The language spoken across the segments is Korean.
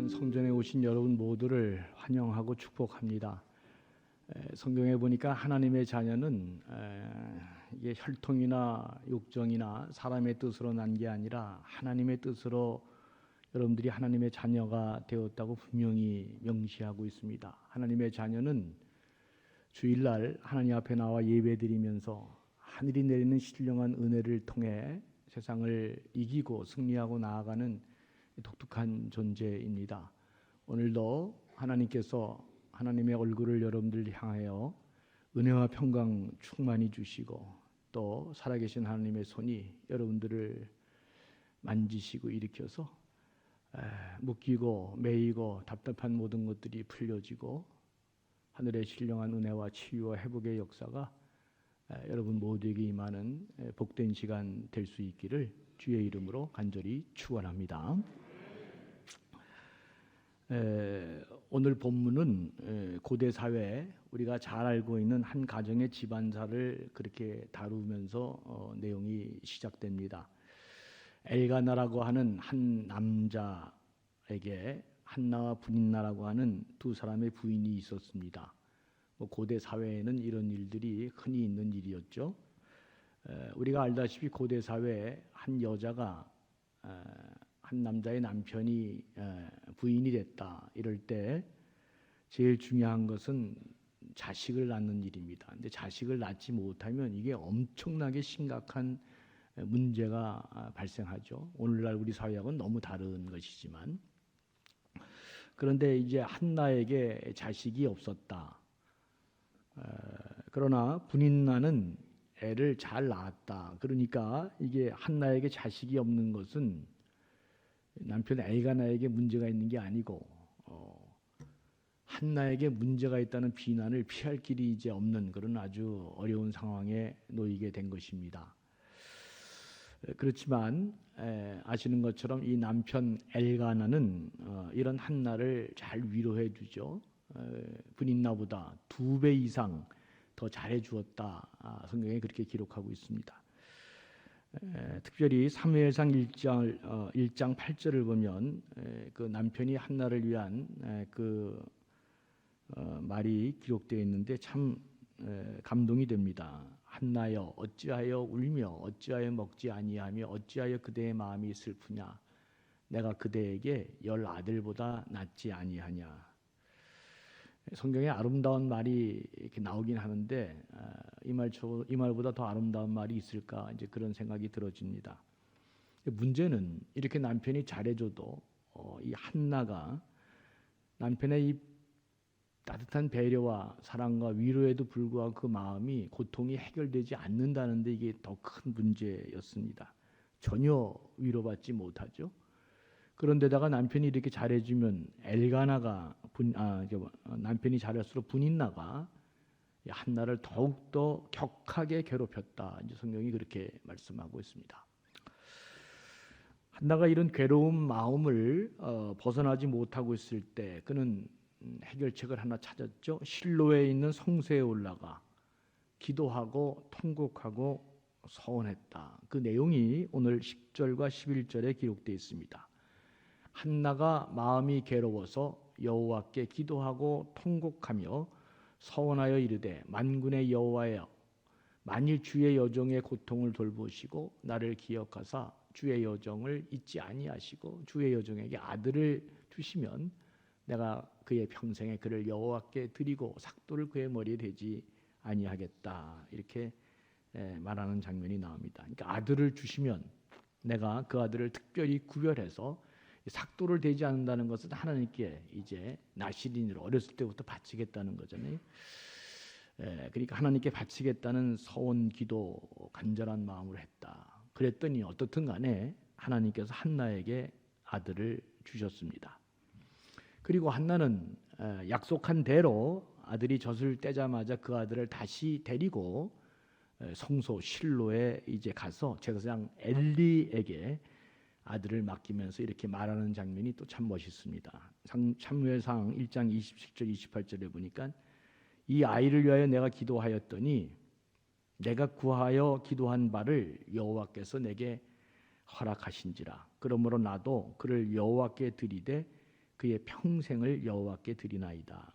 성전에 오신 여러분 모두를 환영하고 축복합니다. 성경에 보니까 하나님의 자녀는 이게 혈통이나 육정이나 사람의 뜻으로 난 게 아니라 하나님의 뜻으로 여러분들이 하나님의 자녀가 되었다고 분명히 명시하고 있습니다. 하나님의 자녀는 주일날 하나님 앞에 나와 예배드리면서 하늘이 내리는 신령한 은혜를 통해 세상을 이기고 승리하고 나아가는 독특한 존재입니다. 오늘도 하나님께서 하나님의 얼굴을 여러분들 향하여 은혜와 평강 충만히 주시고 또 살아계신 하나님의 손이 여러분들을 만지시고 일으켜서 묶이고 매이고 답답한 모든 것들이 풀려지고 하늘의 신령한 은혜와 치유와 회복의 역사가 여러분 모두에게 임하는 복된 시간 될 수 있기를 주의 이름으로 간절히 축원합니다. 오늘 본문은 고대 사회에 우리가 잘 알고 있는 한 가정의 집안사를 그렇게 다루면서 내용이 시작됩니다. 엘가나라고 하는 한 남자에게 한나와 분인나라고 하는 두 사람의 부인이 있었습니다. 고대 사회에는 이런 일들이 흔히 있는 일이었죠. 우리가 알다시피 고대 사회에 한 여자가 한 남자의 남편이 부인이 됐다 이럴 때 제일 중요한 것은 자식을 낳는 일입니다. 근데 자식을 낳지 못하면 이게 엄청나게 심각한 문제가 발생하죠. 오늘날 우리 사회하고는 너무 다른 것이지만, 그런데 이제 한나에게 자식이 없었다. 그러나 분인나는 애를 잘 낳았다. 그러니까 이게 한나에게 자식이 없는 것은 남편 엘가나에게 문제가 있는 게 아니고 한나에게 문제가 있다는 비난을 피할 길이 이제 없는 그런 아주 어려운 상황에 놓이게 된 것입니다. 그렇지만 아시는 것처럼 이 남편 엘가나는 이런 한나를 잘 위로해 주죠. 분인나보다 2배 이상 더 잘해 주었다. 성경에 그렇게 기록하고 있습니다. 특별히 사무엘상 1장 8절을 보면 그 남편이 한나를 위한 그 말이 기록되어 있는데 참 감동이 됩니다. 한나여 어찌하여 울며 어찌하여 먹지 아니하며 어찌하여 그대의 마음이 슬프냐. 내가 그대에게 10 아들보다 낫지 아니하냐. 성경에 아름다운 말이 이렇게 나오긴 하는데 이 말보다 더 아름다운 말이 있을까 이제 그런 생각이 들어집니다. 문제는 이렇게 남편이 잘해줘도 이 한나가 남편의 이 따뜻한 배려와 사랑과 위로에도 불구하고 그 마음이 고통이 해결되지 않는다는데 이게 더 큰 문제였습니다. 전혀 위로받지 못하죠. 그런데다가 남편이 이렇게 잘해주면 엘가나가 남편이 잘할수록 분인나가 한나를 더욱더 격하게 괴롭혔다. 이제 성경이 그렇게 말씀하고 있습니다. 한나가 이런 괴로운 마음을 벗어나지 못하고 있을 때 그는 해결책을 하나 찾았죠. 실로에 있는 성소에 올라가 기도하고 통곡하고 서원했다. 그 내용이 오늘 10절과 11절에 기록되어 있습니다. 한나가 마음이 괴로워서 여호와께 기도하고 통곡하며 서원하여 이르되 만군의 여호와여 만일 주의 여종의 고통을 돌보시고 나를 기억하사 주의 여종을 잊지 아니하시고 주의 여종에게 아들을 주시면 내가 그의 평생에 그를 여호와께 드리고 삭도를 그의 머리에 대지 아니하겠다. 이렇게 말하는 장면이 나옵니다. 그러니까 아들을 주시면 내가 그 아들을 특별히 구별해서 삭도를 대지 않는다는 것은 하나님께 이제 나시린으로 어렸을 때부터 바치겠다는 거잖아요. 그러니까 하나님께 바치겠다는 서원 기도 간절한 마음으로 했다. 그랬더니 어떻든 간에 하나님께서 한나에게 아들을 주셨습니다. 그리고 한나는 약속한 대로 아들이 젖을 떼자마자 그 아들을 다시 데리고 성소 실로에 이제 가서 제사장 엘리에게 아들을 맡기면서 이렇게 말하는 장면이 또 참 멋있습니다. 사무엘상 1장 27절 28절에 보니까 이 아이를 위하여 내가 기도하였더니 내가 구하여 기도한 바를 여호와께서 내게 허락하신지라. 그러므로 나도 그를 여호와께 드리되 그의 평생을 여호와께 드리나이다.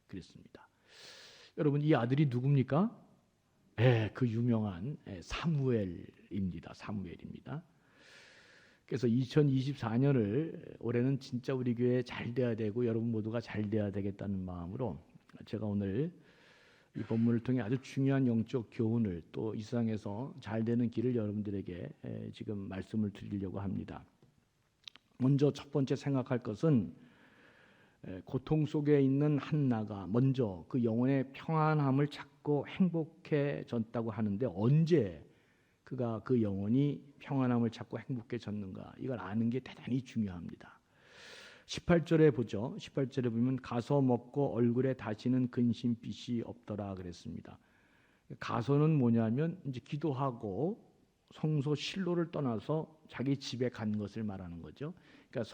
그랬습니다. 여러분, 이 아들이 누굽니까? 그 유명한 사무엘입니다. 사무엘입니다. 그래서 2024년을 올해는 진짜 우리 교회 잘 돼야 되고 여러분 모두가 잘 돼야 되겠다는 마음으로 제가 오늘 이 본문을 통해 아주 중요한 영적 교훈을 또 이 세상에서 잘 되는 길을 여러분들에게 지금 말씀을 드리려고 합니다. 먼저 첫 번째 생각할 것은 고통 속에 있는 한나가 먼저 그 영혼의 평안함을 찾고 행복해졌다고 하는데 언제 그가 그 영혼이 평안함을 찾고 행복해졌는가, 이걸 아는 게 대단히 중요합니다. 18절에 보죠. 18절에 보면 가서 먹고 얼굴에 다시는 근심빛이 없더라 그랬습니다. 가서는 뭐냐면 이제 기도하고 성소 실로를 떠나서 자기 집에 간 것을 말하는 거죠. 그러니까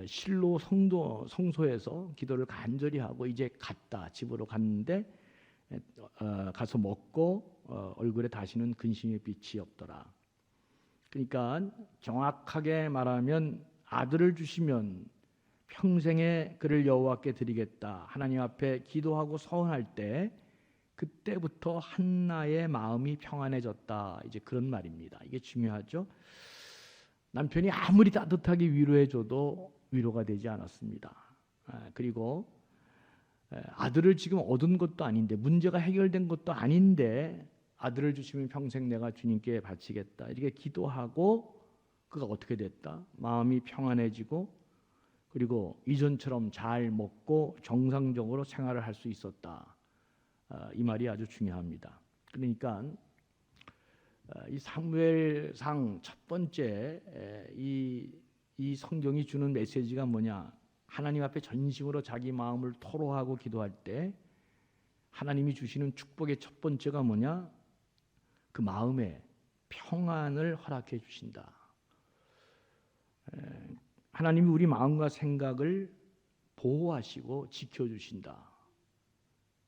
실로 성소에서 기도를 간절히 하고 이제 갔다, 집으로 갔는데 가서 먹고 얼굴에 다시는 근심의 빛이 없더라. 그러니까 정확하게 말하면 아들을 주시면 평생에 그를 여호와께 드리겠다, 하나님 앞에 기도하고 서원할 때 그때부터 한나의 마음이 평안해졌다, 이제 그런 말입니다. 이게 중요하죠. 남편이 아무리 따뜻하게 위로해줘도 위로가 되지 않았습니다. 그리고 아들을 지금 얻은 것도 아닌데, 문제가 해결된 것도 아닌데 아들을 주시면 평생 내가 주님께 바치겠다 이렇게 기도하고 그가 어떻게 됐다? 마음이 평안해지고 그리고 이전처럼 잘 먹고 정상적으로 생활을 할 수 있었다. 이 말이 아주 중요합니다. 그러니까 이 사무엘상 첫 번째 이 성경이 주는 메시지가 뭐냐? 하나님 앞에 전심으로 자기 마음을 토로하고 기도할 때 하나님이 주시는 축복의 첫 번째가 뭐냐? 그 마음에 평안을 허락해 주신다. 하나님이 우리 마음과 생각을 보호하시고 지켜주신다.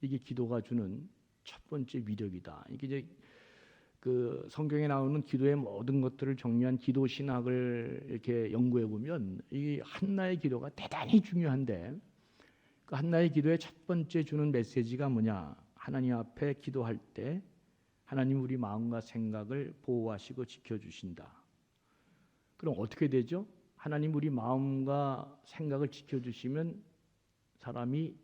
이게 기도가 주는 첫 번째 위력이다. 이게 이제 그 성경에 나오는 기도의 모든 것들을 정리한 기도 신학을 이렇게 연구해 보면 이 한나의 기도가 대단히 중요한데, 그 한나의 기도의 첫 번째 주는 메시지가 뭐냐? 하나님 앞에 기도할 때 하나님 우리 마음과 생각을 보호하시고 지켜주신다. 그럼 어떻게 되죠? 하나님 우리 마음과 생각을 지켜주시면 사람이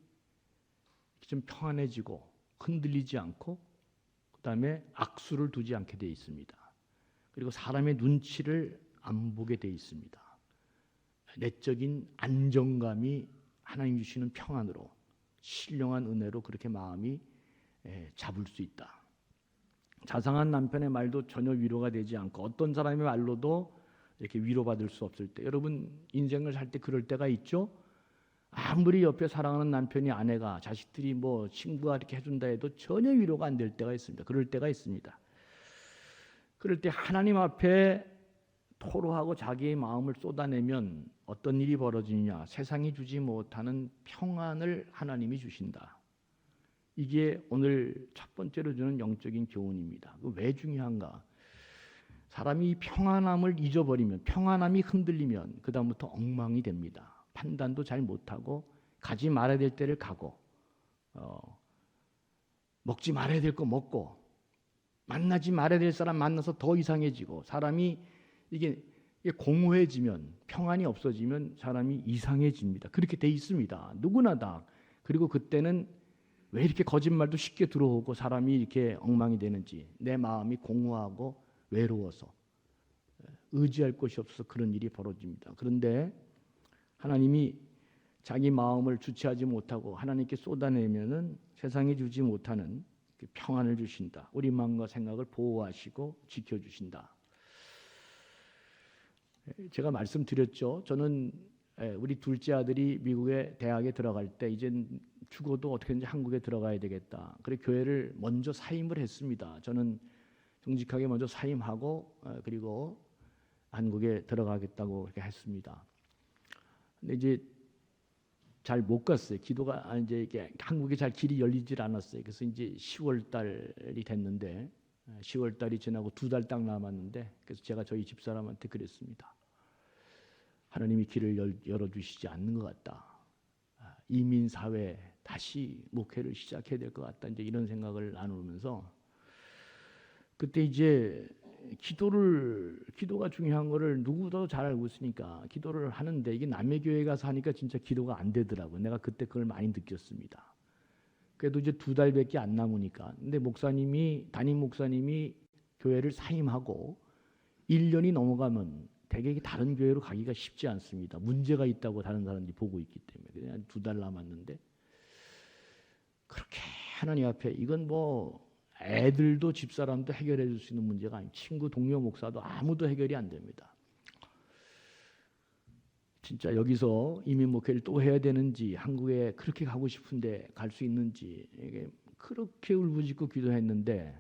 좀 평안해지고 흔들리지 않고 그 다음에 악수를 두지 않게 되어 있습니다. 그리고 사람의 눈치를 안 보게 되어 있습니다. 내적인 안정감이 하나님 주시는 평안으로, 신령한 은혜로 그렇게 마음이 잡을 수 있다. 자상한 남편의 말도 전혀 위로가 되지 않고 어떤 사람의 말로도 이렇게 위로받을 수 없을 때, 여러분 인생을 살 때 그럴 때가 있죠. 아무리 옆에 사랑하는 남편이, 아내가, 자식들이 뭐 친구가 이렇게 해준다 해도 전혀 위로가 안 될 때가 있습니다. 그럴 때가 있습니다. 그럴 때 하나님 앞에 토로하고 자기의 마음을 쏟아내면 어떤 일이 벌어지느냐? 세상이 주지 못하는 평안을 하나님이 주신다. 이게 오늘 첫 번째로 주는 영적인 교훈입니다. 왜 중요한가? 사람이 평안함을 잊어버리면, 평안함이 흔들리면 그 다음부터 엉망이 됩니다. 판단도 잘 못하고 가지 말아야 될 때를 가고 먹지 말아야 될 거 먹고 만나지 말아야 될 사람 만나서 더 이상해지고, 사람이 이게 공허해지면, 평안이 없어지면 사람이 이상해집니다. 그렇게 돼 있습니다. 누구나 다. 그리고 그때는 왜 이렇게 거짓말도 쉽게 들어오고 사람이 이렇게 엉망이 되는지, 내 마음이 공허하고 외로워서 의지할 곳이 없어서 그런 일이 벌어집니다. 그런데 하나님이 자기 마음을 주체하지 못하고 하나님께 쏟아내면은 세상에 주지 못하는 그 평안을 주신다. 우리 마음과 생각을 보호하시고 지켜주신다. 제가 말씀드렸죠. 저는 우리 둘째 아들이 미국의 대학에 들어갈 때 이젠 죽어도 어떻게든지 한국에 들어가야 되겠다. 그래 교회를 먼저 사임을 했습니다. 저는 정직하게 먼저 사임하고 그리고 한국에 들어가겠다고 그렇게 했습니다. 근데 이제 잘 못 갔어요. 기도가 이제 이게 한국에 잘 길이 열리질 않았어요. 그래서 이제 10월 달이 됐는데 10월 달이 지나고 2달 딱 남았는데, 그래서 제가 저희 집사람한테 그랬습니다. 하나님이 길을 열어주시지 않는 것 같다. 이민 사회 다시 목회를 시작해야 될 것 같다. 이제 이런 생각을 나누면서 그때 이제 기도가 중요한 거를 누구도 잘 알고 있으니까 기도를 하는데 이게 남의 교회 가서 하니까 진짜 기도가 안 되더라고요. 내가 그때 그걸 많이 느꼈습니다. 그래도 이제 2달밖에 안 남으니까. 근데 담임 목사님이 교회를 사임하고 1년이 넘어가면 대개 다른 교회로 가기가 쉽지 않습니다. 문제가 있다고 다른 사람들이 보고 있기 때문에. 그냥 2달 남았는데 그렇게 하나님 앞에 이건 뭐 애들도 집사람도 해결해 줄 수 있는 문제가 아니고 친구 동료 목사도 아무도 해결이 안 됩니다. 진짜 여기서 이민 목회를 또 해야 되는지 한국에 그렇게 가고 싶은데 갈 수 있는지 이게 그렇게 울부짖고 기도했는데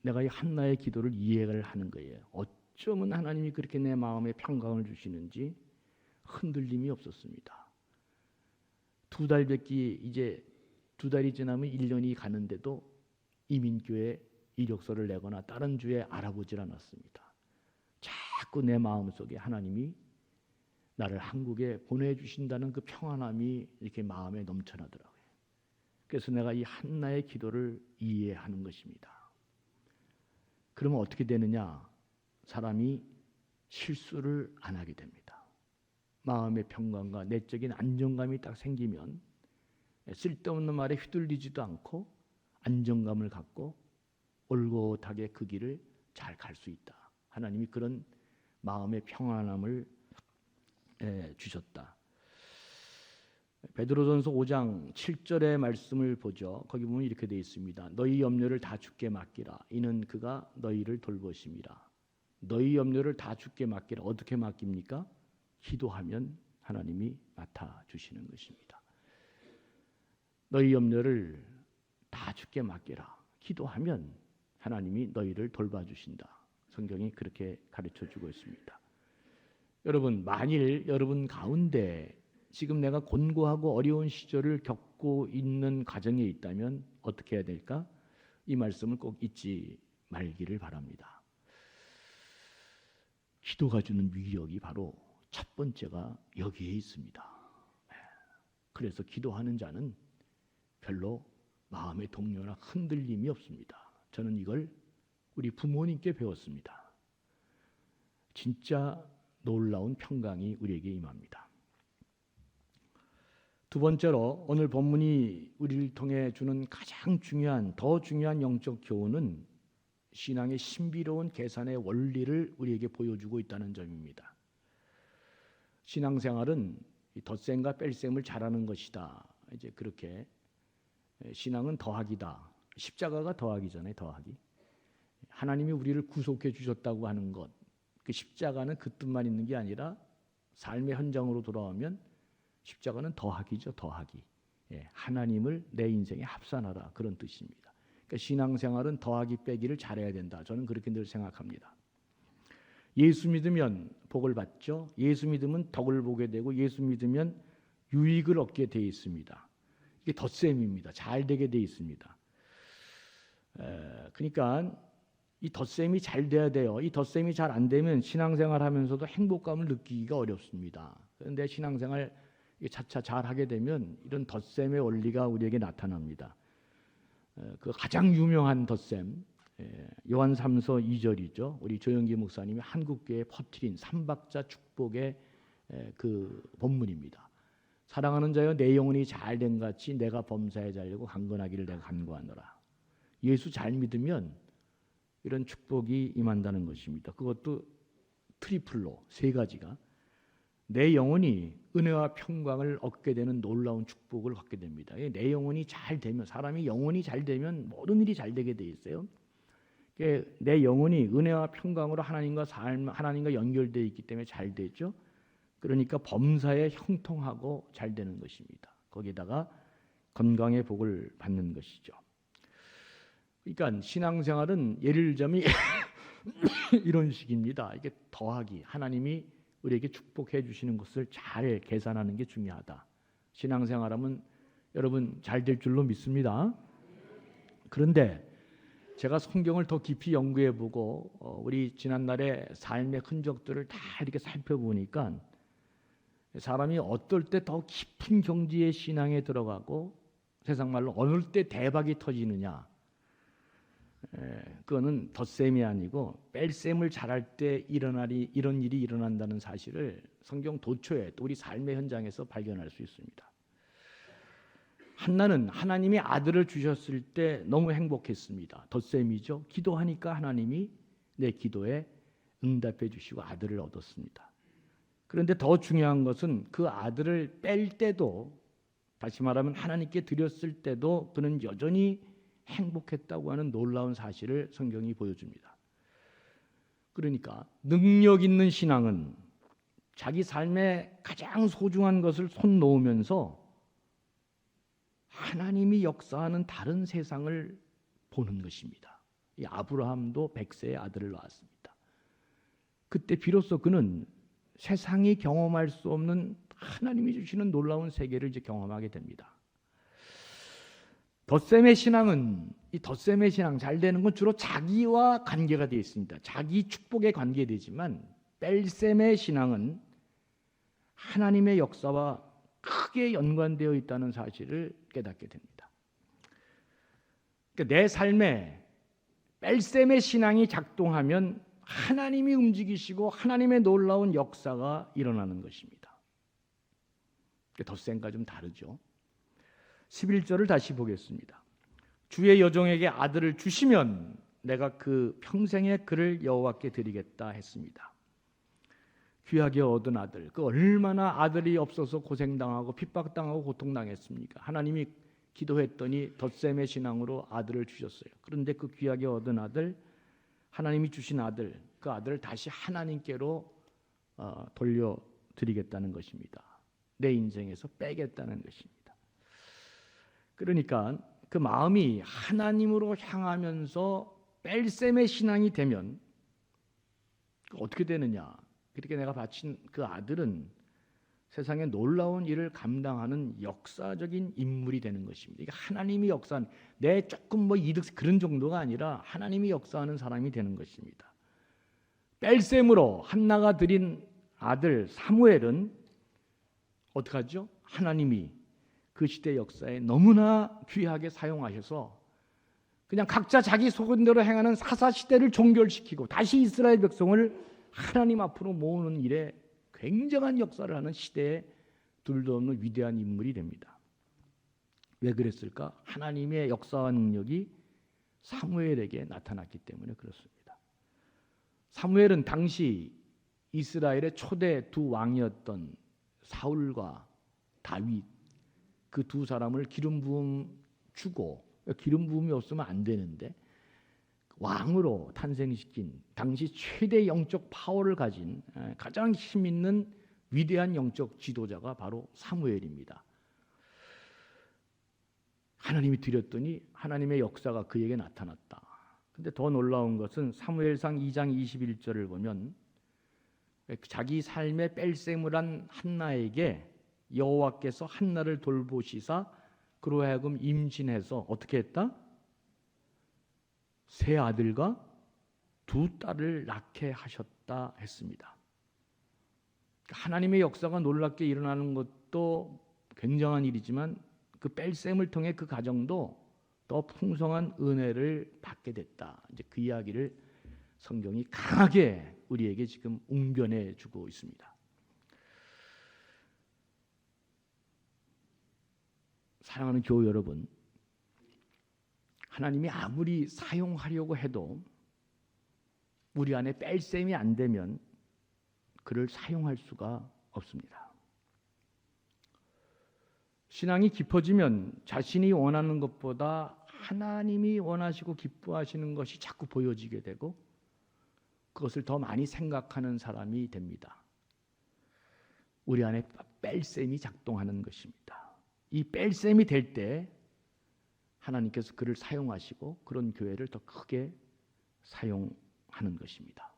내가 이 한나의 기도를 이해를 하는 거예요. 어쩌면 하나님이 그렇게 내 마음에 평강을 주시는지 흔들림이 없었습니다. 2달밖에 이제 2달이 지나면 1년이 가는데도 이민교회 이력서를 내거나 다른 주에 알아보질 않았습니다. 자꾸 내 마음속에 하나님이 나를 한국에 보내주신다는 그 평안함이 이렇게 마음에 넘쳐나더라고요. 그래서 내가 이 한나의 기도를 이해하는 것입니다. 그러면 어떻게 되느냐? 사람이 실수를 안 하게 됩니다. 마음의 평강과 내적인 안정감이 딱 생기면 쓸데없는 말에 휘둘리지도 않고 안정감을 갖고 올곧하게 그 길을 잘 갈 수 있다. 하나님이 그런 마음의 평안함을 주셨다. 베드로전서 5장 7절의 말씀을 보죠. 거기 보면 이렇게 되어 있습니다. 너희 염려를 다 주께 맡기라. 이는 그가 너희를 돌보심이라. 너희 염려를 다 주께 맡기라. 어떻게 맡깁니까? 기도하면 하나님이 맡아주시는 것입니다. 너희 염려를 다 주께 맡기라. 기도하면 하나님이 너희를 돌봐주신다. 성경이 그렇게 가르쳐주고 있습니다. 여러분, 만일 여러분 가운데 지금 내가 곤고하고 어려운 시절을 겪고 있는 가정에 있다면 어떻게 해야 될까? 이 말씀을 꼭 잊지 말기를 바랍니다. 기도가 주는 위력이 바로 첫 번째가 여기에 있습니다. 그래서 기도하는 자는 별로 마음의 동요나 흔들림이 없습니다. 저는 이걸 우리 부모님께 배웠습니다. 진짜 놀라운 평강이 우리에게 임합니다. 두 번째로 오늘 본문이 우리를 통해 주는 가장 더 중요한 영적 교훈은 신앙의 신비로운 계산의 원리를 우리에게 보여주고 있다는 점입니다. 신앙생활은 덧셈과 뺄셈을 잘하는 것이다. 이제 그렇게 신앙은 더하기다. 십자가가 더하기잖아요. 더하기. 하나님이 우리를 구속해 주셨다고 하는 것. 그 십자가는 그 뜻만 있는 게 아니라 삶의 현장으로 돌아오면 십자가는 더하기죠. 더하기. 하나님을 내 인생에 합산하라. 그런 뜻입니다. 그러니까 신앙생활은 더하기 빼기를 잘해야 된다. 저는 그렇게 늘 생각합니다. 예수 믿으면 복을 받죠. 예수 믿으면 덕을 보게 되고 예수 믿으면 유익을 얻게 되어 있습니다. 이게 덧셈입니다. 잘 되게 되어 있습니다. 그러니까 이 덧셈이 잘 돼야 돼요. 이 덧셈이 잘 안 되면 신앙생활 하면서도 행복감을 느끼기가 어렵습니다. 그런데 신앙생활 차차 잘 하게 되면 이런 덧셈의 원리가 우리에게 나타납니다. 그 가장 유명한 덧셈, 요한 3서 2절이죠. 우리 조영기 목사님이 한국교회에 퍼뜨린 삼박자 축복의 그 본문입니다. 사랑하는 자여 내 영혼이 잘된 같이 내가 범사에 잘되고 강건하기를 내가 간구하노라. 예수 잘 믿으면 이런 축복이 임한다는 것입니다. 그것도 트리플로 3가지가 내 영혼이 은혜와 평강을 얻게 되는 놀라운 축복을 받게 됩니다. 내 영혼이 잘 되면 사람이 영혼이 잘 되면 모든 일이 잘 되게 돼 있어요. 내 영혼이 은혜와 평강으로 하나님과 연결되어 있기 때문에 잘 되죠. 그러니까 범사에 형통하고 잘 되는 것입니다. 거기다가 건강의 복을 받는 것이죠. 그러니까 신앙생활은 예를 들자면 이런 식입니다. 이게 더하기, 하나님이 우리에게 축복해 주시는 것을 잘 계산하는 게 중요하다. 신앙생활하면 여러분 잘 될 줄로 믿습니다. 그런데 제가 성경을 더 깊이 연구해보고 우리 지난날의 삶의 흔적들을 다 이렇게 살펴보니까 사람이 어떨 때 더 깊은 경지의 신앙에 들어가고 세상 말로 어느 때 대박이 터지느냐, 그거는 덧셈이 아니고 뺄셈을 잘할 때 이런 일이 일어난다는 사실을 성경 도처에 또 우리 삶의 현장에서 발견할 수 있습니다. 한나는 하나님이 아들을 주셨을 때 너무 행복했습니다. 덧셈이죠. 기도하니까 하나님이 내 기도에 응답해 주시고 아들을 얻었습니다. 그런데 더 중요한 것은 그 아들을 뺄 때도, 다시 말하면 하나님께 드렸을 때도 그는 여전히 행복했다고 하는 놀라운 사실을 성경이 보여줍니다. 그러니까 능력 있는 신앙은 자기 삶에 가장 소중한 것을 손 놓으면서 하나님이 역사하는 다른 세상을 보는 것입니다. 이 아브라함도 100세의 아들을 낳았습니다. 그때 비로소 그는 세상이 경험할 수 없는 하나님이 주시는 놀라운 세계를 이제 경험하게 됩니다. 덧셈의 신앙은, 이 덧셈의 신앙 잘 되는 건 주로 자기와 관계가 되어 있습니다. 자기 축복에 관계되지만 뺄셈의 신앙은 하나님의 역사와 크게 연관되어 있다는 사실을 깨닫게 됩니다. 그러니까 내 삶에 뺄셈의 신앙이 작동하면 하나님이 움직이시고 하나님의 놀라운 역사가 일어나는 것입니다. 덧셈과 좀 다르죠. 11절을 다시 보겠습니다. 주의 여종에게 아들을 주시면 내가 그 평생에 그를 여호와께 드리겠다 했습니다. 귀하게 얻은 아들, 그 얼마나 아들이 없어서 고생당하고 핍박당하고 고통당했습니까? 하나님이 기도했더니 덧셈의 신앙으로 아들을 주셨어요. 그런데 그 귀하게 얻은 아들, 하나님이 주신 아들, 그 아들을 다시 하나님께로 돌려드리겠다는 것입니다. 내 인생에서 빼겠다는 것입니다. 그러니까 그 마음이 하나님으로 향하면서 뺄셈의 신앙이 되면 어떻게 되느냐? 그렇게 내가 바친 그 아들은 세상에 놀라운 일을 감당하는 역사적인 인물이 되는 것입니다. 이게 하나님이 역사하는, 내 조금 뭐 이득 그런 정도가 아니라 하나님이 역사하는 사람이 되는 것입니다. 뺄셈으로 한나가 드린 아들 사무엘은 어떻게 하죠? 하나님이 그 시대 역사에 너무나 귀하게 사용하셔서 그냥 각자 자기 소견대로 행하는 사사시대를 종결시키고 다시 이스라엘 백성을 하나님 앞으로 모으는 일에 굉장한 역사를 하는 시대에 둘도 없는 위대한 인물이 됩니다. 왜 그랬을까? 하나님의 역사와 능력이 사무엘에게 나타났기 때문에 그렇습니다. 사무엘은 당시 이스라엘의 초대 두 왕이었던 사울과 다윗, 그 두 사람을 기름 부음 주고, 기름 부음이 없으면 안 되는데 왕으로 탄생시킨 당시 최대 영적 파워를 가진 가장 힘 있는 위대한 영적 지도자가 바로 사무엘입니다. 하나님이 드렸더니 하나님의 역사가 그에게 나타났다. 근데 더 놀라운 것은 사무엘상 2장 21절을 보면 자기 삶의 뺄셈을 한 한나에게 여호와께서 한나를 돌보시사 그로 하여금 임신해서 어떻게 했다? 세 아들과 두 딸을 낳게 하셨다 했습니다. 하나님의 역사가 놀랍게 일어나는 것도 굉장한 일이지만 그 뺄셈을 통해 그 가정도 더 풍성한 은혜를 받게 됐다. 이제 그 이야기를 성경이 강하게 우리에게 지금 웅변해 주고 있습니다. 사랑하는 교우 여러분, 하나님이 아무리 사용하려고 해도 우리 안에 뺄셈이 안 되면 그를 사용할 수가 없습니다. 신앙이 깊어지면 자신이 원하는 것보다 하나님이 원하시고 기뻐하시는 것이 자꾸 보여지게 되고 그것을 더 많이 생각하는 사람이 됩니다. 우리 안에 뺄셈이 작동하는 것입니다. 이 뺄셈이 될 때 하나님께서 그를 사용하시고 그런 교회를 더 크게 사용하는 것입니다.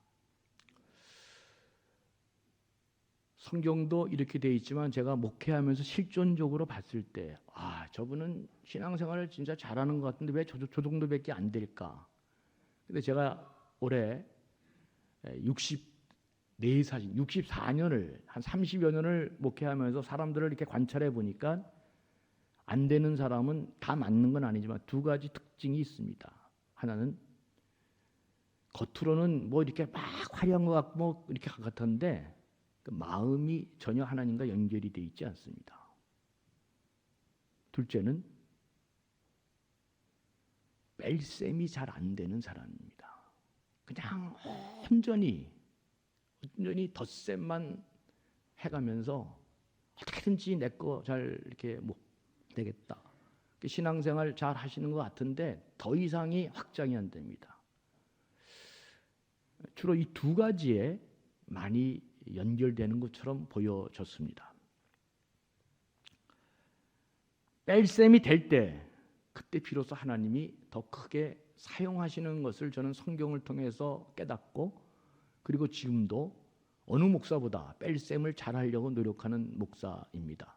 성경도 이렇게 되어 있지만 제가 목회하면서 실존적으로 봤을 때 저분은 신앙생활을 진짜 잘하는 것 같은데 왜 저 정도밖에 안 될까? 근데 제가 올해 64년을 한 30여 년을 목회하면서 사람들을 이렇게 관찰해 보니까 안 되는 사람은 다 맞는 건 아니지만 두 가지 특징이 있습니다. 하나는 겉으로는 뭐 이렇게 막 화려한 것 같고 뭐 이렇게 같은데 그 마음이 전혀 하나님과 연결이 되어 있지 않습니다. 둘째는 뺄셈이 잘 안 되는 사람입니다. 그냥 온전히 덧셈만 해가면서 어떻게든지 내 거 잘 이렇게 못 되겠다. 신앙생활 잘 하시는 것 같은데 더 이상이 확장이 안 됩니다. 주로 이 두 가지에 많이 연결되는 것처럼 보여졌습니다. 뺄셈이 될 때 그때 비로소 하나님이 더 크게 사용하시는 것을 저는 성경을 통해서 깨닫고 그리고 지금도 어느 목사보다 뺄셈을 잘하려고 노력하는 목사입니다.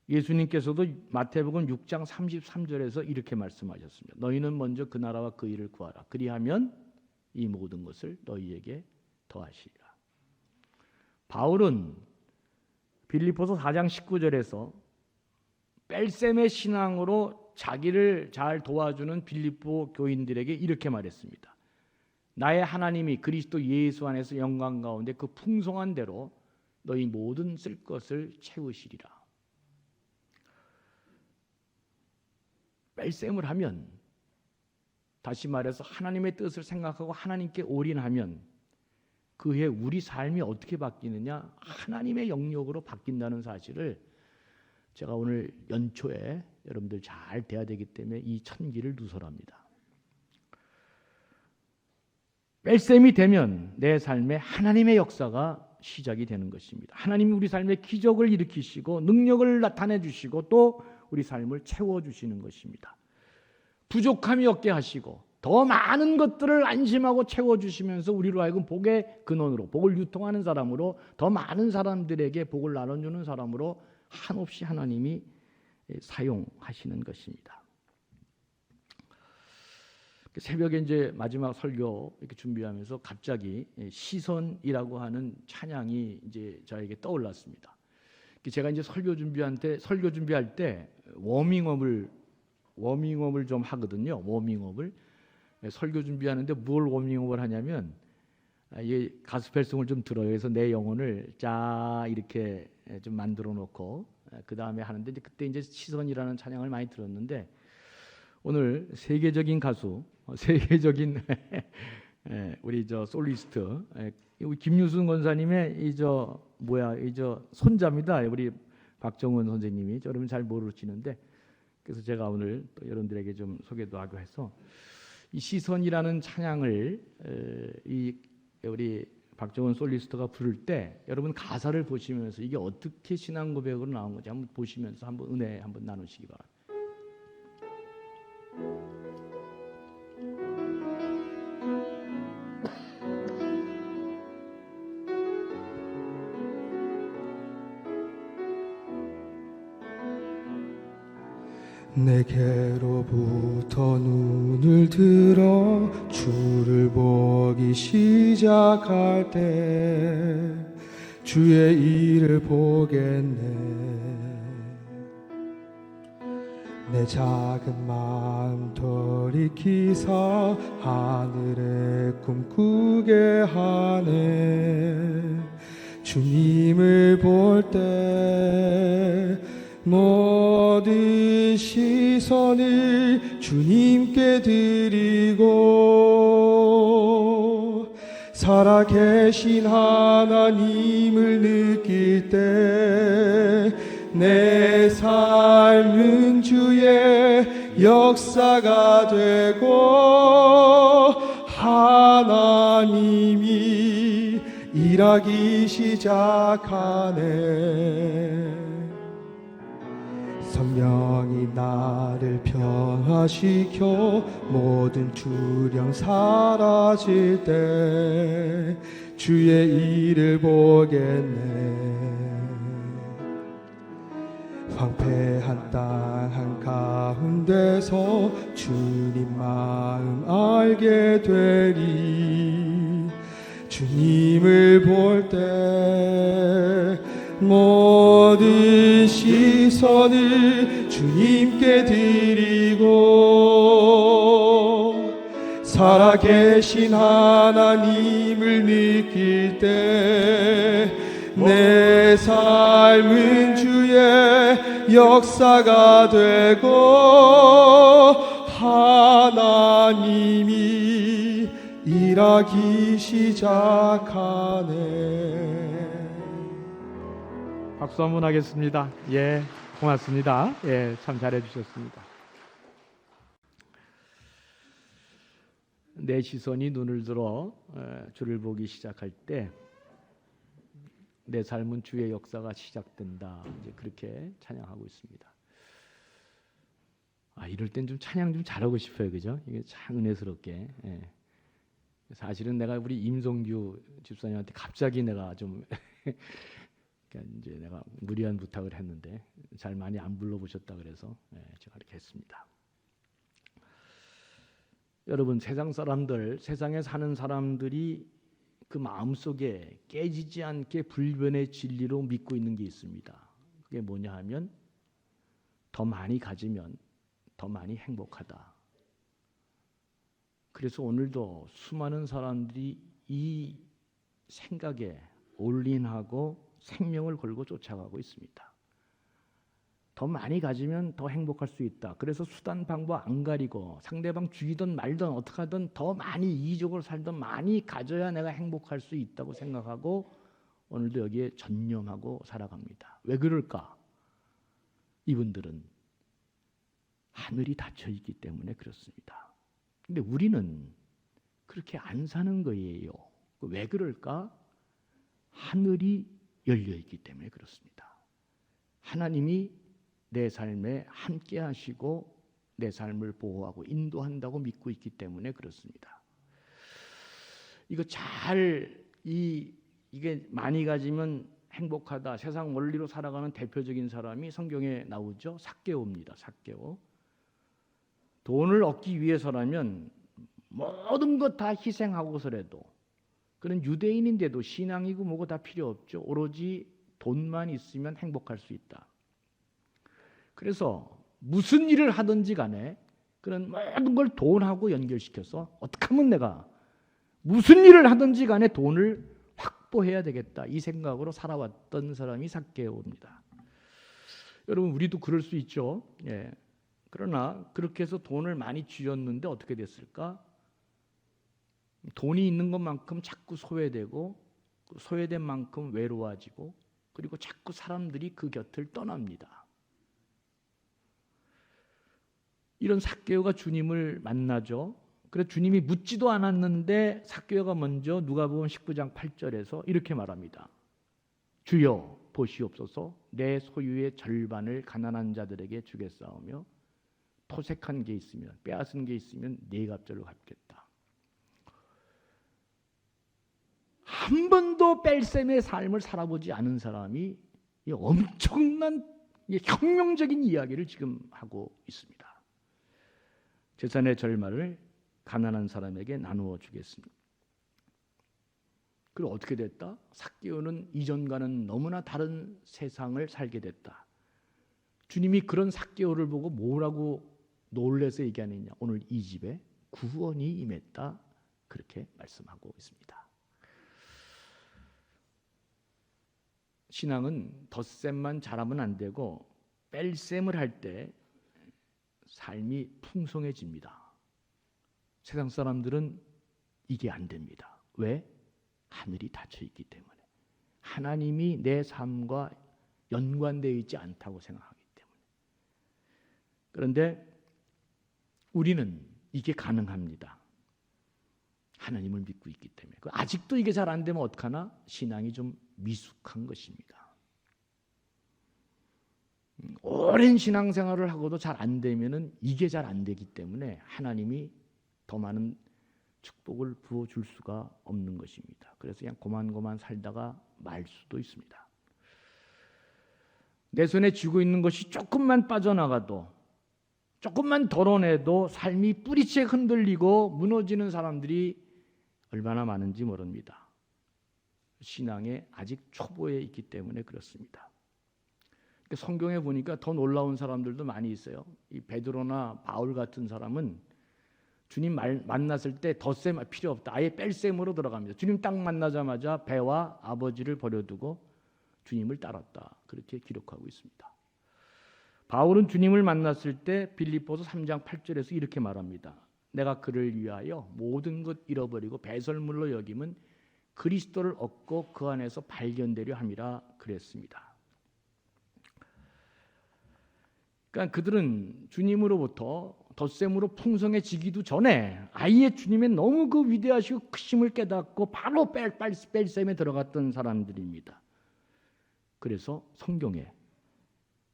예수님께서도 마태복음 6장 33절에서 이렇게 말씀하셨습니다. 너희는 먼저 그 나라와 그 일을 구하라. 그리하면 이 모든 것을 너희에게 더하시리라. 바울은 빌립보서 4장 19절에서 뺄셈의 신앙으로 자기를 잘 도와주는 빌립보 교인들에게 이렇게 말했습니다. 나의 하나님이 그리스도 예수 안에서 영광 가운데 그 풍성한 대로 너희 모든 쓸 것을 채우시리라. 뺄셈을 하면, 다시 말해서 하나님의 뜻을 생각하고 하나님께 올인하면 그해 우리 삶이 어떻게 바뀌느냐? 하나님의 영역으로 바뀐다는 사실을 제가 오늘 연초에 여러분들 잘 돼야 되기 때문에 이 천기를 누설합니다. 뺄셈이 되면 내 삶에 하나님의 역사가 시작이 되는 것입니다. 하나님이 우리 삶에 기적을 일으키시고 능력을 나타내 주시고 또 우리 삶을 채워주시는 것입니다. 부족함이 없게 하시고 더 많은 것들을 안심하고 채워주시면서 우리로 하여금 복의 근원으로, 복을 유통하는 사람으로, 더 많은 사람들에게 복을 나눠주는 사람으로 한없이 하나님이 사용하시는 것입니다. 새벽에 이제 마지막 설교 이렇게 준비하면서 갑자기 시선이라고 하는 찬양이 이제 저에게 떠올랐습니다. 제가 이제 설교 준비할 때 워밍업을 좀 하거든요. 워밍업을 설교 준비하는데 뭘 워밍업을 하냐면 이 가스펠송을 좀 들어요. 그래서 내 영혼을 짜 이렇게 좀 만들어 놓고 그 다음에 하는데 그때 이제 시선이라는 찬양을 많이 들었는데 오늘 세계적인 가수, 세계적인 우리 저 솔리스트 우리 김유순 권사님의 손자입니다. 우리 박정원 선생님이 여러분 잘 모르시는데 그래서 제가 오늘 또 여러분들에게 좀 소개도 하고 해서 이 시선이라는 찬양을 우리 박정원 솔리스트가 부를 때 여러분 가사를 보시면서 이게 어떻게 신앙 고백으로 나온 건지 한번 보시면서 한번 은혜 한번 나누시기 바랍니다. 내게로부터 눈을 들어 주를 보기 시작할 때 주의 일을 보겠네. 내 작은 마음 돌이키사 하늘의 꿈 꾸게 하네. 주님을 볼 때 모든 시선을 주님께 드리고 살아계신 하나님을 느낄 때 내 삶은 주의 역사가 되고 하나님이 일하기 시작하네. 성령이 나를 변화시켜 모든 두려움 사라질 때 주의 일을 보겠네. 황폐한 땅 한가운데서 주님 마음 알게 되리. 주님을 볼 때 모든 시선을 주님께 드리고 살아계신 하나님을 느낄 때 내 삶은 주의 역사가 되고 하나님이 일하기 시작하네. 박수 한번 하겠습니다. 예, 고맙습니다. 예, 참 잘해 주셨습니다. 내 시선이 눈을 들어 주를 보기 시작할 때 내 삶은 주의 역사가 시작된다. 이제 그렇게 찬양하고 있습니다. 이럴 땐 좀 찬양 좀 잘하고 싶어요, 그죠? 이게 참 은혜스럽게. 예. 사실은 내가 우리 임성규 집사님한테 갑자기 내가 좀 그러니까 이제 내가 무리한 부탁을 했는데 잘 많이 안 불러보셨다 그래서 제가 이렇게 했습니다. 여러분, 세상 사람들, 세상에 사는 사람들이 그 마음속에 깨지지 않게 불변의 진리로 믿고 있는 게 있습니다. 그게 뭐냐 하면 더 많이 가지면 더 많이 행복하다. 그래서 오늘도 수많은 사람들이 이 생각에 올인하고 생명을 걸고 쫓아가고 있습니다. 더 많이 가지면 더 행복할 수 있다. 그래서 수단 방법 안 가리고 상대방 죽이든 말든 어떻게 하든 더 많이 이기적으로 살든 많이 가져야 내가 행복할 수 있다고 생각하고 오늘도 여기에 전념하고 살아갑니다. 왜 그럴까? 이분들은 하늘이 닫혀 있기 때문에 그렇습니다. 근데 우리는 그렇게 안 사는 거예요. 왜 그럴까? 하늘이 열려 있기 때문에 그렇습니다. 하나님이 내 삶에 함께 하시고 내 삶을 보호하고 인도한다고 믿고 있기 때문에 그렇습니다. 이거 이게 많이 가지면 행복하다. 세상 원리로 살아가는 대표적인 사람이 성경에 나오죠. 삭개오입니다. 삭개오. 돈을 얻기 위해서라면 모든 것 다 희생하고서라도, 그는 유대인인데도 신앙이고 뭐고 다 필요 없죠. 오로지 돈만 있으면 행복할 수 있다. 그래서 무슨 일을 하든지 간에 그런 모든 걸 돈하고 연결시켜서 어떻게 하면 내가 무슨 일을 하든지 간에 돈을 확보해야 되겠다, 이 생각으로 살아왔던 사람이 삭개오입니다. 여러분, 우리도 그럴 수 있죠. 예. 그러나 그렇게 해서 돈을 많이 쥐었는데 어떻게 됐을까? 돈이 있는 것만큼 자꾸 소외되고 소외된 만큼 외로워지고 그리고 자꾸 사람들이 그 곁을 떠납니다. 이런 삭개오가 주님을 만나죠. 그래서 주님이 묻지도 않았는데 삭개오가 먼저 누가복음 19장 8절에서 이렇게 말합니다. 주여 보시옵소서, 내 소유의 절반을 가난한 자들에게 주겠사오며 토색한 게 있으면, 빼앗은 게 있으면 네 갑절로 갚겠다. 한 번도 뺄셈의 삶을 살아보지 않은 사람이 이 엄청난 혁명적인 이야기를 지금 하고 있습니다. 재산의 절반을 가난한 사람에게 나누어 주겠습니다. 그리고 어떻게 됐다? 삭개오는 이전과는 너무나 다른 세상을 살게 됐다. 주님이 그런 삭개오를 보고 뭐라고 놀라서 얘기하느냐? 오늘 이 집에 구원이 임했다, 그렇게 말씀하고 있습니다. 신앙은 덧셈만 잘하면 안 되고 뺄셈을 할 때 삶이 풍성해집니다. 세상 사람들은 이게 안 됩니다. 왜? 하늘이 닫혀 있기 때문에. 하나님이 내 삶과 연관되어 있지 않다고 생각하기 때문에. 그런데 우리는 이게 가능합니다. 하나님을 믿고 있기 때문에. 아직도 이게 잘 안 되면 어떡하나? 신앙이 좀 미숙한 것입니다. 오랜 신앙생활을 하고도 잘 안 되면은 이게 잘 안 되기 때문에 하나님이 더 많은 축복을 부어줄 수가 없는 것입니다. 그래서 그냥 고만고만 살다가 말 수도 있습니다. 내 손에 쥐고 있는 것이 조금만 빠져나가도, 조금만 덜어내도 삶이 뿌리째 흔들리고 무너지는 사람들이 얼마나 많은지 모릅니다. 신앙에 아직 초보에 있기 때문에 그렇습니다. 성경에 보니까 더 놀라운 사람들도 많이 있어요. 이 베드로나 바울 같은 사람은 주님 만났을 때 덧셈 필요 없다, 아예 뺄셈으로 들어갑니다. 주님 딱 만나자마자 배와 아버지를 버려두고 주님을 따랐다, 그렇게 기록하고 있습니다. 바울은 주님을 만났을 때 빌립보서 3장 8절에서 이렇게 말합니다. 내가 그를 위하여 모든 것 잃어버리고 배설물로 여김은 그리스도를 얻고 그 안에서 발견되려 함이라 그랬습니다. 그러니까 그들은 주님으로부터 덧셈으로 풍성해지기도 전에 아예 주님의 너무 그 위대하시고 크심을 깨닫고 바로 뺄셈에 들어갔던 사람들입니다. 그래서 성경에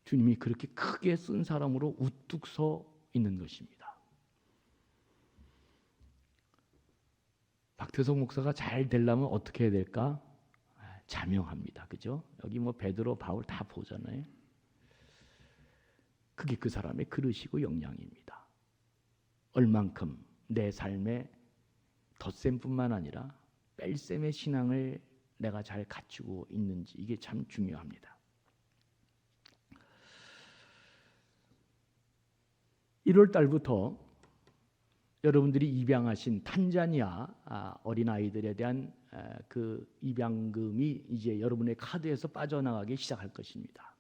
주님이 그렇게 크게 쓴 사람으로 우뚝 서 있는 것입니다. 박태석 목사가 잘 되려면 어떻게 해야 될까? 자명합니다. 그죠? 여기 뭐 베드로, 바울 다 보잖아요. 그게 그 사람의 그릇이고 역량입니다. 얼만큼 내 삶에 덧셈뿐만 아니라 뺄셈의 신앙을 내가 잘 갖추고 있는지, 이게 참 중요합니다. 1월 달부터 여러분들이 입양하신 탄자니아 어린아이들에 대한 그 입양금이 이제 여러분의 카드에서 빠져나가기 시작할 것입니다.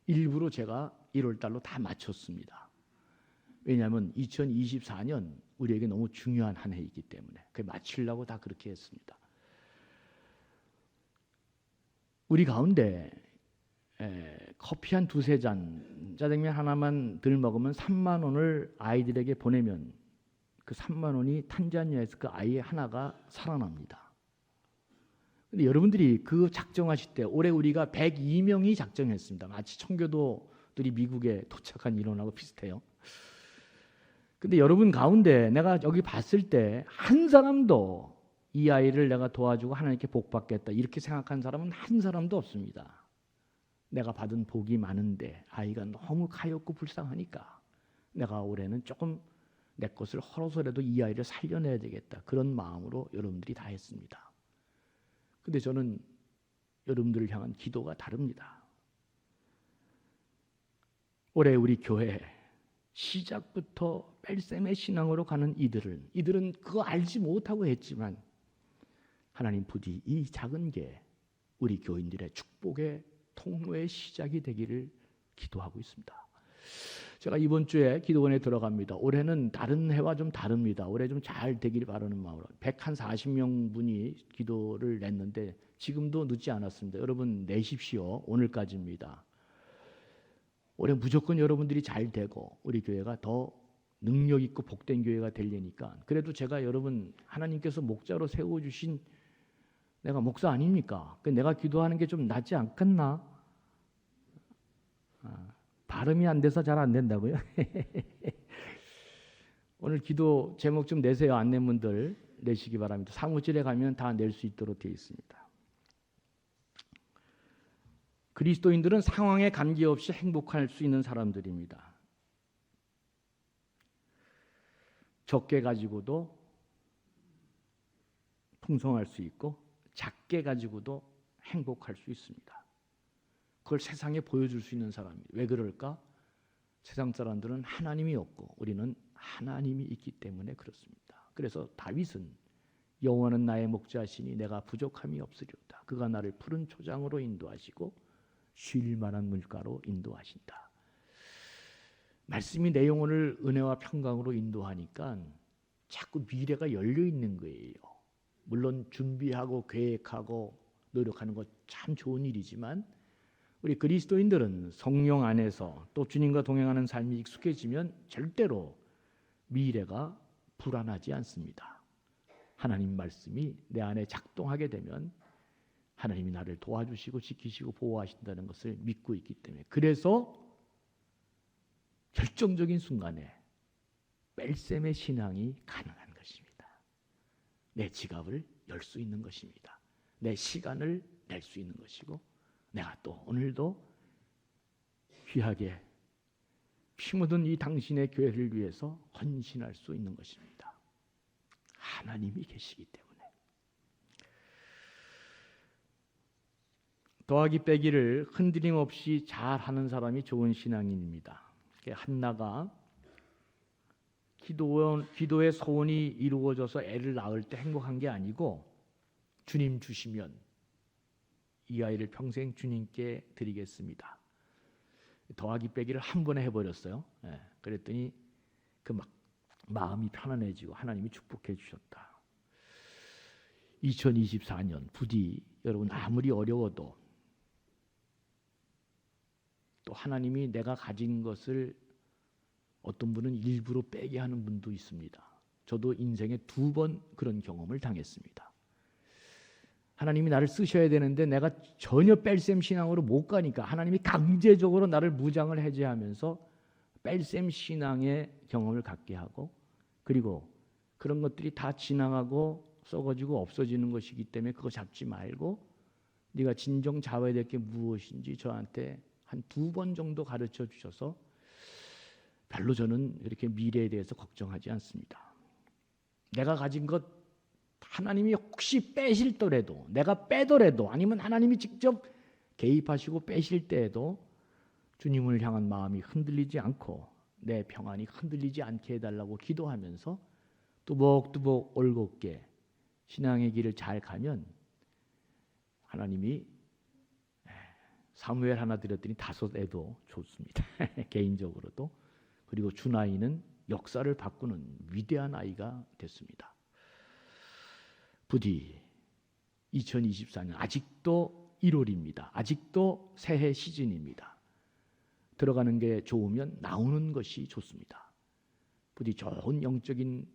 일부러 제가 1월 달로 다 마쳤습니다. 왜냐하면 2024년 우리에게 너무 중요한 한 해이기 때문에 그 마치려고 다 그렇게 했습니다. 우리 가운데 커피 한 두세 잔, 짜장면 하나만 덜 먹으면 3만 원을 아이들에게 보내면 그 3만 원이 탄자니아에서 그 아이 하나가 살아납니다. 근데 여러분들이 그 작정하실 때 올해 우리가 102명이 작정했습니다. 마치 청교도들이 미국에 도착한 인원하고 비슷해요. 근데 여러분 가운데 내가 여기 봤을 때 한 사람도 이 아이를 내가 도와주고 하나님께 복 받겠다 이렇게 생각한 사람은 한 사람도 없습니다. 내가 받은 복이 많은데 아이가 너무 가엾고 불쌍하니까 내가 올해는 조금 내 것을 헐어서라도 이 아이를 살려내야 되겠다, 그런 마음으로 여러분들이 다 했습니다. 근데 저는 여러분들을 향한 기도가 다릅니다. 올해 우리 교회 시작부터 뺄셈의 신앙으로 가는 이들은 그거 알지 못하고 했지만 하나님 부디 이 작은 게 우리 교인들의 축복의 통로의 시작이 되기를 기도하고 있습니다. 제가 이번 주에 기도원에 들어갑니다. 올해는 다른 해와 좀 다릅니다. 올해 좀 잘 되기를 바라는 마음으로 140명 분이 기도를 냈는데 지금도 늦지 않았습니다. 여러분 내십시오. 오늘까지입니다. 올해 무조건 여러분들이 잘 되고 우리 교회가 더 능력 있고 복된 교회가 되려니까, 그래도 제가 여러분 하나님께서 목자로 세워주신 내가 목사 아닙니까? 내가 기도하는 게 좀 낫지 않겠나? 발음이 안 돼서 잘 안 된다고요? 오늘 기도 제목 좀 내세요. 안내문들 내시기 바랍니다. 사무실에 가면 다 낼 수 있도록 되어 있습니다. 그리스도인들은 상황에 관계없이 행복할 수 있는 사람들입니다. 적게 가지고도 풍성할 수 있고 작게 가지고도 행복할 수 있습니다. 그걸 세상에 보여줄 수 있는 사람입니다. 왜 그럴까? 세상 사람들은 하나님이 없고 우리는 하나님이 있기 때문에 그렇습니다. 그래서 다윗은 여호와는 나의 목자시니 내가 부족함이 없으리로다. 그가 나를 푸른 초장으로 인도하시고 쉴 만한 물가로 인도하신다. 말씀이 내 영혼을 은혜와 평강으로 인도하니까 자꾸 미래가 열려 있는 거예요. 물론 준비하고 계획하고 노력하는 것 참 좋은 일이지만 우리 그리스도인들은 성령 안에서 또 주님과 동행하는 삶이 익숙해지면 절대로 미래가 불안하지 않습니다. 하나님 말씀이 내 안에 작동하게 되면 하나님이 나를 도와주시고 지키시고 보호하신다는 것을 믿고 있기 때문에, 그래서 결정적인 순간에 뺄셈의 신앙이 가능한 것입니다. 내 지갑을 열 수 있는 것입니다. 내 시간을 낼 수 있는 것이고, 내가 또 오늘도 귀하게 피 묻은 이 당신의 교회를 위해서 헌신할 수 있는 것입니다. 하나님이 계시기 때문에. 더하기 빼기를 흔들림 없이 잘하는 사람이 좋은 신앙인입니다. 한나가 기도의 소원이 이루어져서 애를 낳을 때 행복한 게 아니고 주님 주시면 이 아이를 평생 주님께 드리겠습니다. 더하기 빼기를 한 번에 해버렸어요. 그랬더니 그 마음이 편안해지고 하나님이 축복해 주셨다. 2024년 부디 여러분 아무리 어려워도 또 하나님이 내가 가진 것을 어떤 분은 일부러 빼게 하는 분도 있습니다. 저도 인생에 2번 그런 경험을 당했습니다. 하나님이 나를 쓰셔야 되는데 내가 전혀 뺄셈 신앙으로 못 가니까 하나님이 강제적으로 나를 무장을 해제하면서 뺄셈 신앙의 경험을 갖게 하고, 그리고 그런 것들이 다 지나가고 썩어지고 없어지는 것이기 때문에 그거 잡지 말고 네가 진정 잡아야 될 게 무엇인지 저한테 한 2번 정도 가르쳐 주셔서 별로 저는 이렇게 미래에 대해서 걱정하지 않습니다. 내가 가진 것 하나님이 혹시 빼실더라도, 내가 빼더라도, 아니면 하나님이 직접 개입하시고 빼실 때에도 주님을 향한 마음이 흔들리지 않고 내 평안이 흔들리지 않게 해달라고 기도하면서 뚜벅뚜벅 올곧게 신앙의 길을 잘 가면 하나님이 사무엘 하나 드렸더니 5애도 좋습니다. 개인적으로도. 그리고 준아이는 역사를 바꾸는 위대한 아이가 됐습니다. 부디 2024년 아직도 1월입니다. 아직도 새해 시즌입니다. 들어가는 게 좋으면 나오는 것이 좋습니다. 부디 좋은 영적인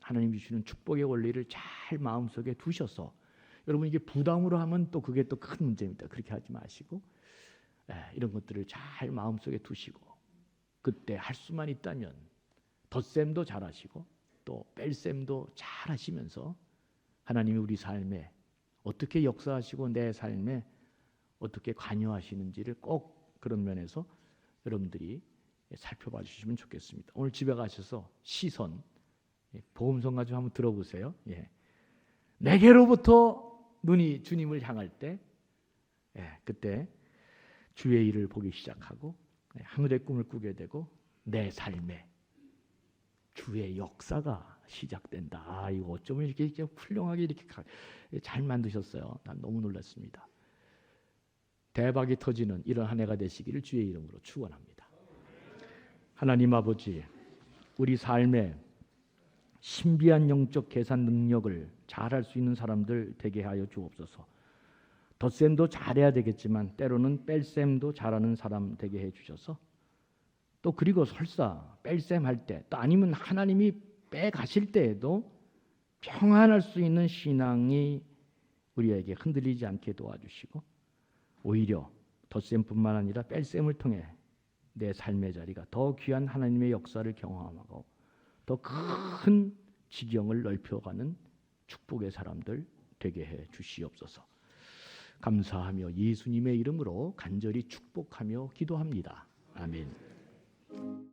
하나님이 주시는 축복의 원리를 잘 마음속에 두셔서, 여러분 이게 부담으로 하면 또 그게 또 큰 문제입니다. 그렇게 하지 마시고 이런 것들을 잘 마음속에 두시고, 그때 할 수만 있다면 덧셈도 잘하시고 또 뺄셈도 잘하시면서 하나님이 우리 삶에 어떻게 역사하시고 내 삶에 어떻게 관여하시는지를 꼭 그런 면에서 여러분들이 살펴봐 주시면 좋겠습니다. 오늘 집에 가셔서 시선, 복음성 가지고 한번 들어보세요. 내게로부터 눈이 주님을 향할 때 그때 주의 일을 보기 시작하고 하늘의 꿈을 꾸게 되고 내 삶에 주의 역사가 시작된다. 이거 어쩌면 이렇게 훌륭하게 이렇게 잘 만드셨어요. 난 너무 놀랐습니다. 대박이 터지는 이런 한 해가 되시기를 주의 이름으로 축원합니다. 하나님 아버지, 우리 삶에 신비한 영적 계산 능력을 잘할 수 있는 사람들 되게 하여 주옵소서. 덧셈도 잘해야 되겠지만 때로는 뺄셈도 잘하는 사람 되게 해주셔서, 또 그리고 설사 뺄셈 할 때, 또 아니면 하나님이 빼가실 때에도 평안할 수 있는 신앙이 우리에게 흔들리지 않게 도와주시고, 오히려 덧셈뿐만 아니라 뺄셈을 통해 내 삶의 자리가 더 귀한 하나님의 역사를 경험하고 더 큰 지경을 넓혀가는 축복의 사람들 되게 해 주시옵소서. 감사하며 예수님의 이름으로 간절히 축복하며 기도합니다. 아멘.